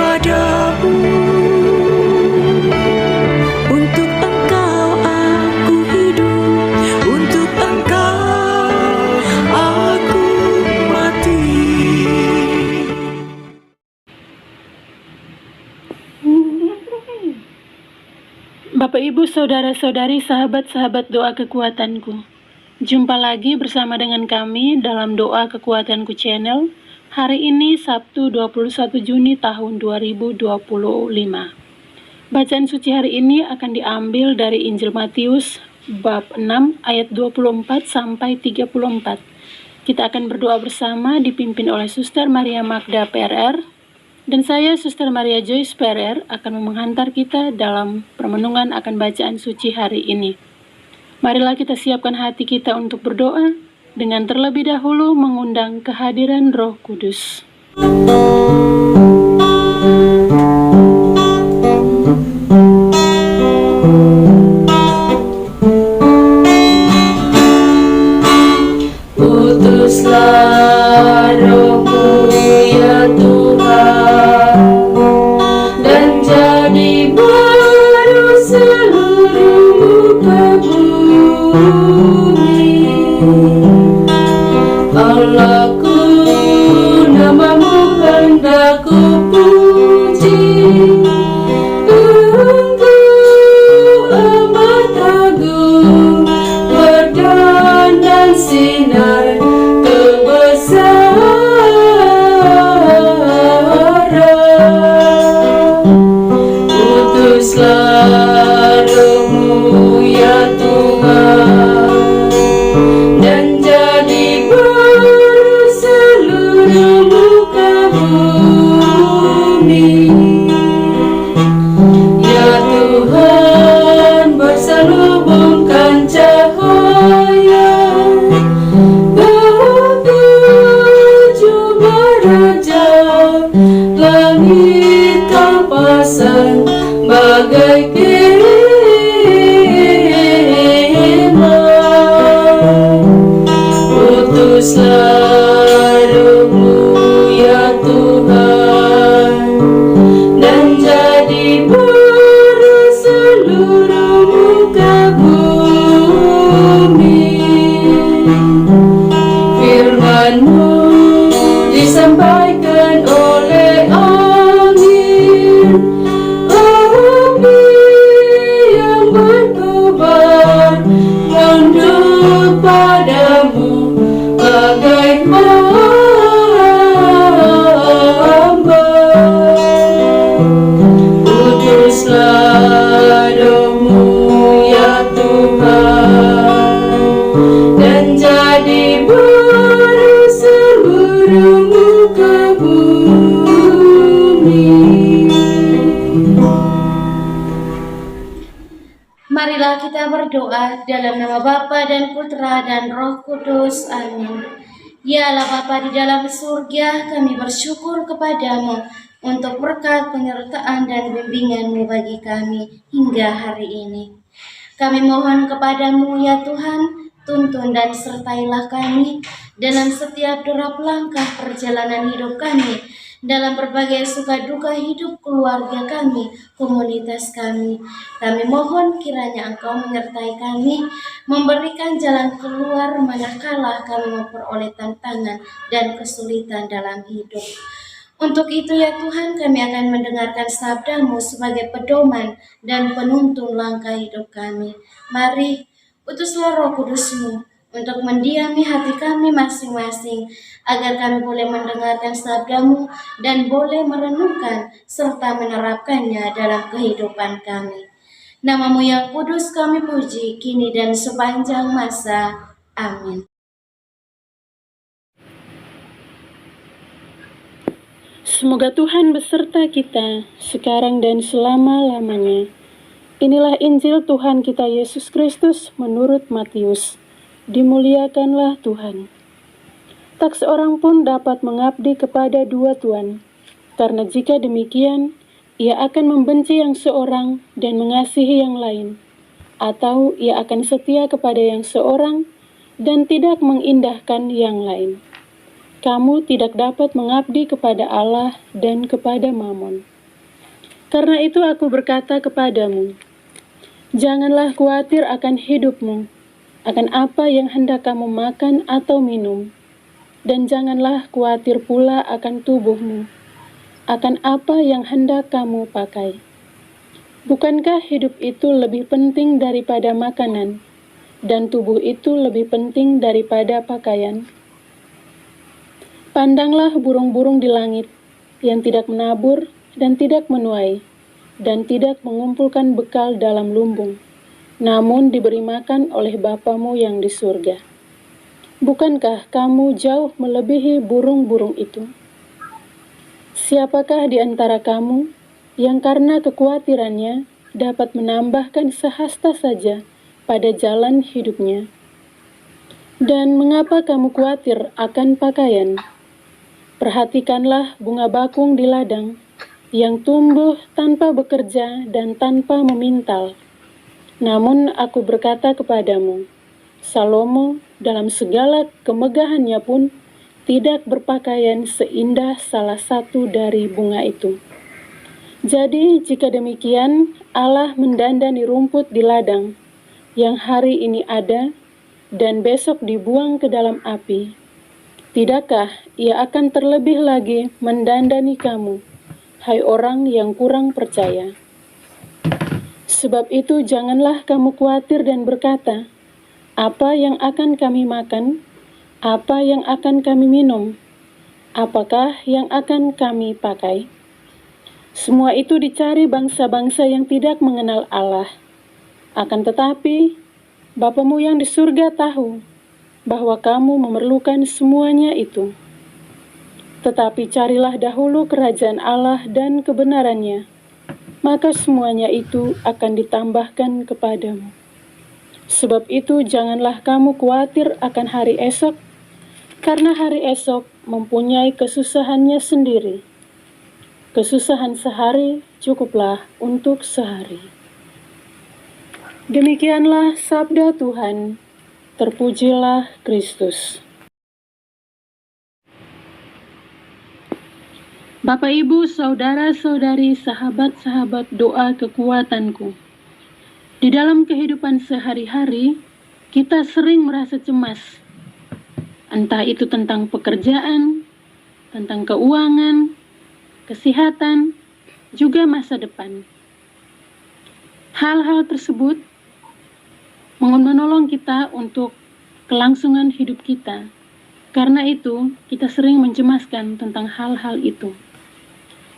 kepadamu. Untuk Engkau aku hidup, untuk Engkau aku mati. Bapak, Ibu, Saudara-saudari, sahabat-sahabat doa kekuatanku. Jumpa lagi bersama dengan kami dalam Doa Kekuatanku Channel. Hari ini Sabtu 21 Juni tahun 2025. Bacaan suci hari ini akan diambil dari Injil Matius bab 6 ayat 24 sampai 34. Kita akan berdoa bersama dipimpin oleh Suster Maria Magda PRR. Dan saya, Suster Maria Joyce PRR, akan menghantar kita dalam permenungan akan bacaan suci hari ini. Marilah kita siapkan hati kita untuk berdoa, dengan terlebih dahulu mengundang kehadiran Roh Kudus. Utuslah Roh-Mu ya Tuhan, dan jadi baru seluruh muka bumi. Allahku, nama-Mu hendak ku puji. Engkau amat agung, berdandan sinar kebesaran. Utuslah Roh-Mu ya Tuhan, dan jadi baru seluruh muka bumi. Ya Tuhan, berselubungkan cahaya ketujuh raja, langit Kau pasang bagai kemah. Utuslah Roh-Mu ya Tuhan, dan jadi baru seluruh muka bumi. Firman-Mu disampaikan oleh angin, api yang berkobar, tunduk padamu bagai hamba. Utuslah Roh-Mu ya Tuhan, dan jadi baru seluruh muka bumi. Marilah kita berdoa dalam nama Bapa dan Putra dan Roh Kudus. Amin. Ya Allah Bapa di dalam surga, kami bersyukur kepadamu untuk berkat penyertaan dan bimbingan-Mu bagi kami hingga hari ini. Kami mohon kepadamu ya Tuhan, tuntun dan sertailah kami dalam setiap derap langkah perjalanan hidup kami, dalam berbagai suka duka hidup keluarga kami, komunitas kami. Kami mohon kiranya Engkau menyertai kami, memberikan jalan keluar manakala kami memperoleh tantangan dan kesulitan dalam hidup. Untuk itu ya Tuhan, kami akan mendengarkan sabda-Mu sebagai pedoman dan penuntun langkah hidup kami. Mari, utuslah Roh Kudus-Mu untuk mendiami hati kami masing-masing, agar kami boleh mendengarkan sabda-Mu dan boleh merenungkan serta menerapkannya dalam kehidupan kami. Nama-Mu yang kudus kami puji, kini dan sepanjang masa. Amin. Semoga Tuhan beserta kita sekarang dan selama-lamanya. Inilah Injil Tuhan kita Yesus Kristus menurut Matius. Dimuliakanlah Tuhan. Tak seorang pun dapat mengabdi kepada dua tuan, karena jika demikian, ia akan membenci yang seorang dan mengasihi yang lain, atau ia akan setia kepada yang seorang dan tidak mengindahkan yang lain. Kamu tidak dapat mengabdi kepada Allah dan kepada Mammon. Karena itu aku berkata kepadamu, janganlah khawatir akan hidupmu, akan apa yang hendak kamu makan atau minum, dan janganlah khawatir pula akan tubuhmu, akan apa yang hendak kamu pakai. Bukankah hidup itu lebih penting daripada makanan, dan tubuh itu lebih penting daripada pakaian? Pandanglah burung-burung di langit, yang tidak menabur dan tidak menuai, dan tidak mengumpulkan bekal dalam lumbung, namun diberi makan oleh Bapamu yang di surga. Bukankah kamu jauh melebihi burung-burung itu? Siapakah di antara kamu yang karena kekhawatirannya dapat menambahkan sehasta saja pada jalan hidupnya? Dan mengapa kamu khawatir akan pakaian? Perhatikanlah bunga bakung di ladang, yang tumbuh tanpa bekerja dan tanpa memintal. Namun aku berkata kepadamu, Salomo dalam segala kemegahannya pun tidak berpakaian seindah salah satu dari bunga itu. Jadi jika demikian Allah mendandani rumput di ladang, yang hari ini ada dan besok dibuang ke dalam api, tidakkah Ia akan terlebih lagi mendandani kamu, hai orang yang kurang percaya? Sebab itu janganlah kamu khawatir dan berkata, apa yang akan kami makan? Apa yang akan kami minum? Apakah yang akan kami pakai? Semua itu dicari bangsa-bangsa yang tidak mengenal Allah. Akan tetapi, Bapamu yang di surga tahu bahwa kamu memerlukan semuanya itu. Tetapi carilah dahulu kerajaan Allah dan kebenarannya, maka semuanya itu akan ditambahkan kepadamu. Sebab itu janganlah kamu khawatir akan hari esok, karena hari esok mempunyai kesusahannya sendiri. Kesusahan sehari cukuplah untuk sehari. Demikianlah sabda Tuhan. Terpujilah Kristus. Bapak, Ibu, saudara-saudari, sahabat-sahabat doa kekuatanku. Di dalam kehidupan sehari-hari, kita sering merasa cemas. Entah itu tentang pekerjaan, tentang keuangan, kesehatan, juga masa depan. Hal-hal tersebut menolong kita untuk kelangsungan hidup kita. Karena itu, kita sering mencemaskan tentang hal-hal itu.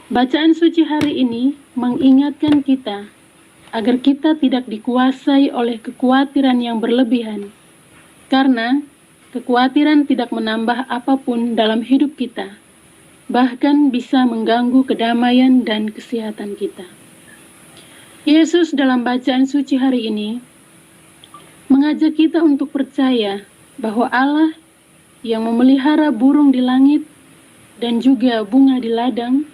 Bacaan suci hari ini mengingatkan kita agar kita tidak dikuasai oleh kekhawatiran yang berlebihan. Karena kekhawatiran tidak menambah apapun dalam hidup kita, bahkan bisa mengganggu kedamaian dan kesehatan kita. Yesus dalam bacaan suci hari ini mengajak kita untuk percaya bahwa Allah yang memelihara burung di langit dan juga bunga di ladang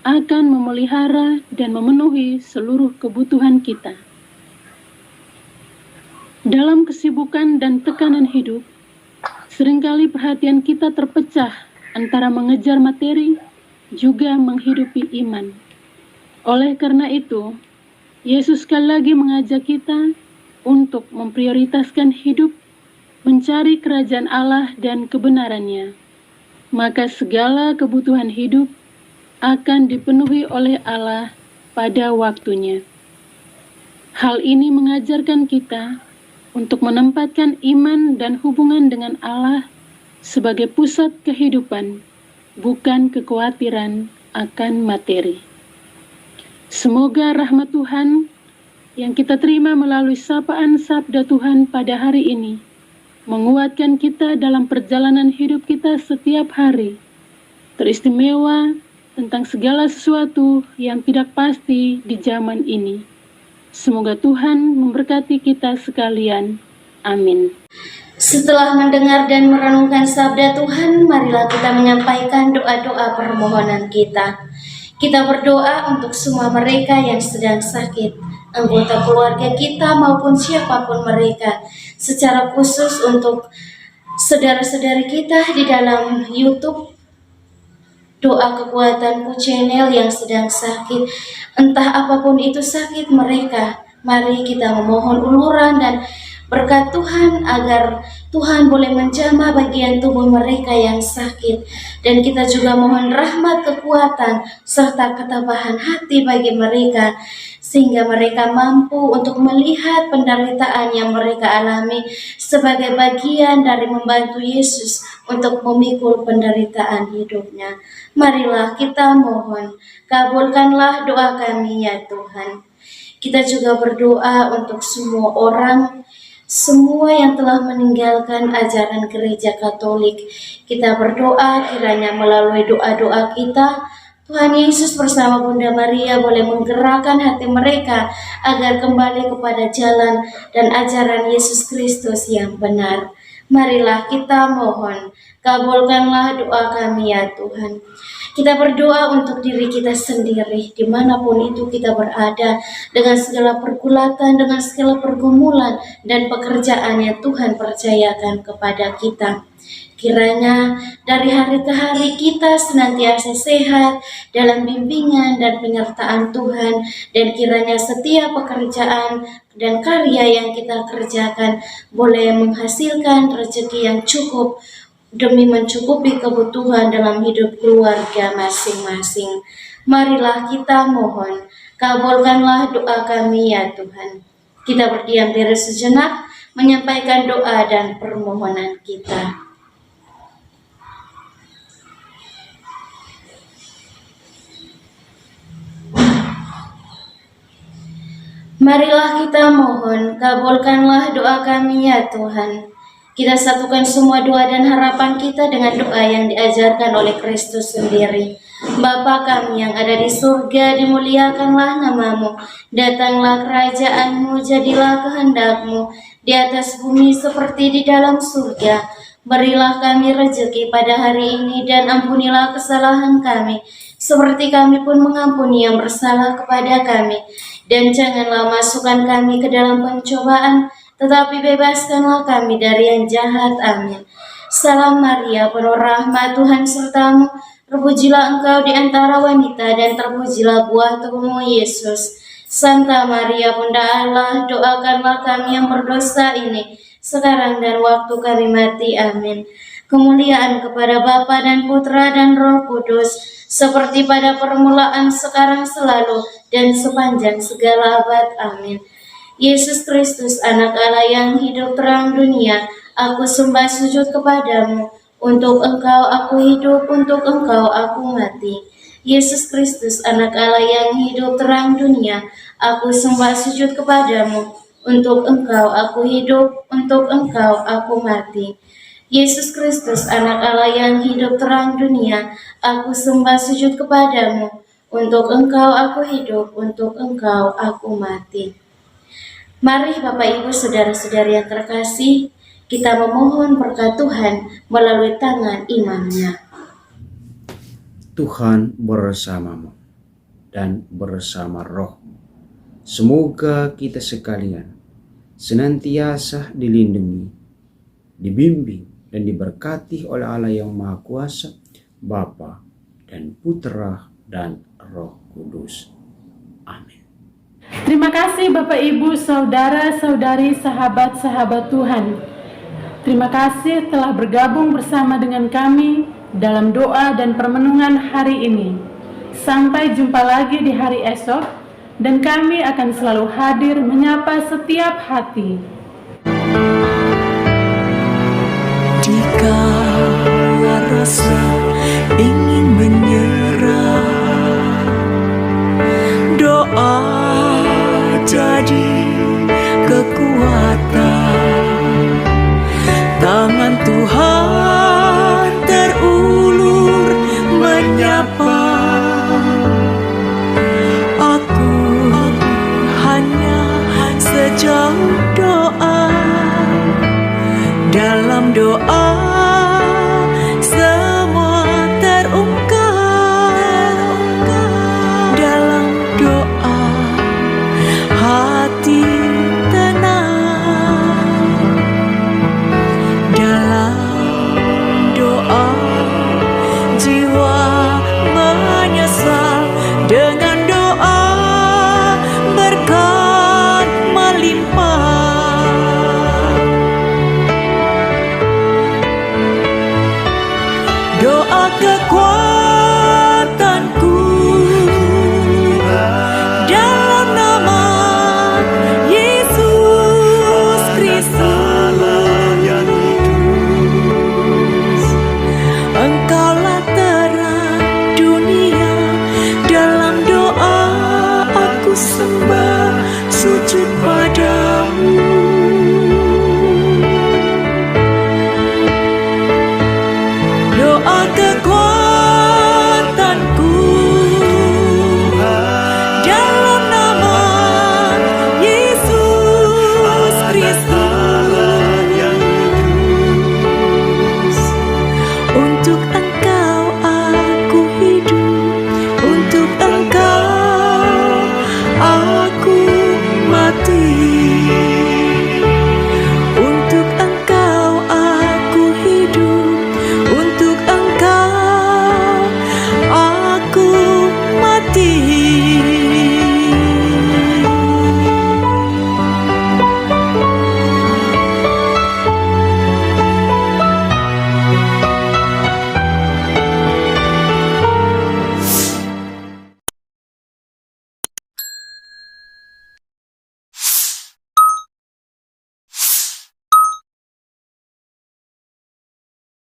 akan memelihara dan memenuhi seluruh kebutuhan kita. Dalam kesibukan dan tekanan hidup, seringkali perhatian kita terpecah antara mengejar materi juga menghidupi iman. Oleh karena itu, Yesus sekali lagi mengajak kita untuk memprioritaskan hidup, mencari kerajaan Allah dan kebenarannya, maka segala kebutuhan hidup akan dipenuhi oleh Allah pada waktunya. Hal ini mengajarkan kita untuk menempatkan iman dan hubungan dengan Allah sebagai pusat kehidupan, bukan kekhawatiran akan materi. Semoga rahmat Tuhan yang kita terima melalui sapaan sabda Tuhan pada hari ini menguatkan kita dalam perjalanan hidup kita setiap hari, teristimewa tentang segala sesuatu yang tidak pasti di zaman ini. Semoga Tuhan memberkati kita sekalian. Amin. Setelah mendengar dan merenungkan sabda Tuhan, marilah kita menyampaikan doa-doa permohonan kita. Kita berdoa untuk semua mereka yang sedang sakit, anggota keluarga kita maupun siapapun mereka, secara khusus untuk saudara-saudari kita di dalam YouTube doa kekuatanku channel yang sedang sakit, entah apapun itu sakit mereka. Mari kita memohon uluran dan berkat Tuhan agar Tuhan boleh menjamah bagian tubuh mereka yang sakit. Dan kita juga mohon rahmat, kekuatan, serta ketabahan hati bagi mereka, sehingga mereka mampu untuk melihat penderitaan yang mereka alami sebagai bagian dari membantu Yesus untuk memikul penderitaan hidupnya. Marilah kita mohon, kabulkanlah doa kami ya Tuhan. Kita juga berdoa untuk semua orang, semua yang telah meninggalkan ajaran gereja Katolik. Kita berdoa kiranya melalui doa-doa kita, Tuhan Yesus bersama Bunda Maria boleh menggerakkan hati mereka agar kembali kepada jalan dan ajaran Yesus Kristus yang benar. Marilah kita mohon, kabulkanlah doa kami ya Tuhan. Kita berdoa untuk diri kita sendiri, dimanapun itu kita berada, dengan segala pergulatan, dengan segala pergumulan, dan pekerjaan yang Tuhan percayakan kepada kita. Kiranya dari hari ke hari kita senantiasa sehat dalam bimbingan dan penyertaan Tuhan, dan kiranya setiap pekerjaan dan karya yang kita kerjakan boleh menghasilkan rezeki yang cukup demi mencukupi kebutuhan dalam hidup keluarga masing-masing. Marilah kita mohon, kabulkanlah doa kami ya Tuhan. Kita berdiam diri sejenak, menyampaikan doa dan permohonan kita. Marilah kita mohon, kabulkanlah doa kami ya Tuhan. Kita satukan semua doa dan harapan kita dengan doa yang diajarkan oleh Kristus sendiri. Bapa kami yang ada di surga, dimuliakanlah namamu. Datanglah kerajaanmu, jadilah kehendakmu di atas bumi seperti di dalam surga. Berilah kami rezeki pada hari ini dan ampunilah kesalahan kami, seperti kami pun mengampuni yang bersalah kepada kami. Dan janganlah masukkan kami ke dalam pencobaan, tetapi bebaskanlah kami dari yang jahat. Amin. Salam Maria, penuh rahmat, Tuhan sertamu. Terpujilah engkau di antara wanita, dan terpujilah buah tubuhmu, Yesus. Santa Maria, Bunda Allah, doakanlah kami yang berdosa ini, sekarang dan waktu kami mati. Amin. Kemuliaan kepada Bapa dan Putra dan Roh Kudus, seperti pada permulaan, sekarang, selalu, dan sepanjang segala abad. Amin. Yesus Kristus, anak Allah yang hidup terang dunia, aku sembah sujud kepadamu. Untuk engkau aku hidup, untuk engkau aku mati. Yesus Kristus, anak Allah yang hidup terang dunia, aku sembah sujud kepadamu. Untuk engkau aku hidup, untuk engkau aku mati. Yesus Kristus, anak Allah yang hidup terang dunia, aku sembah sujud kepadamu. Untuk engkau aku hidup, untuk engkau aku mati. Mari Bapak Ibu Saudara-saudari yang terkasih, kita memohon berkat Tuhan melalui tangan imamnya. Tuhan bersamamu dan bersama rohmu. Semoga kita sekalian senantiasa dilindungi, dibimbing, dan diberkati oleh Allah yang Maha Kuasa, Bapa dan Putra dan Roh Kudus. Amin. Terima kasih Bapak Ibu, saudara-saudari, sahabat-sahabat Tuhan. Terima kasih telah bergabung bersama dengan kami dalam doa dan permenungan hari ini. Sampai jumpa lagi di hari esok, dan kami akan selalu hadir menyapa setiap hati. Dikala rasa ingin menyerah, doa jadi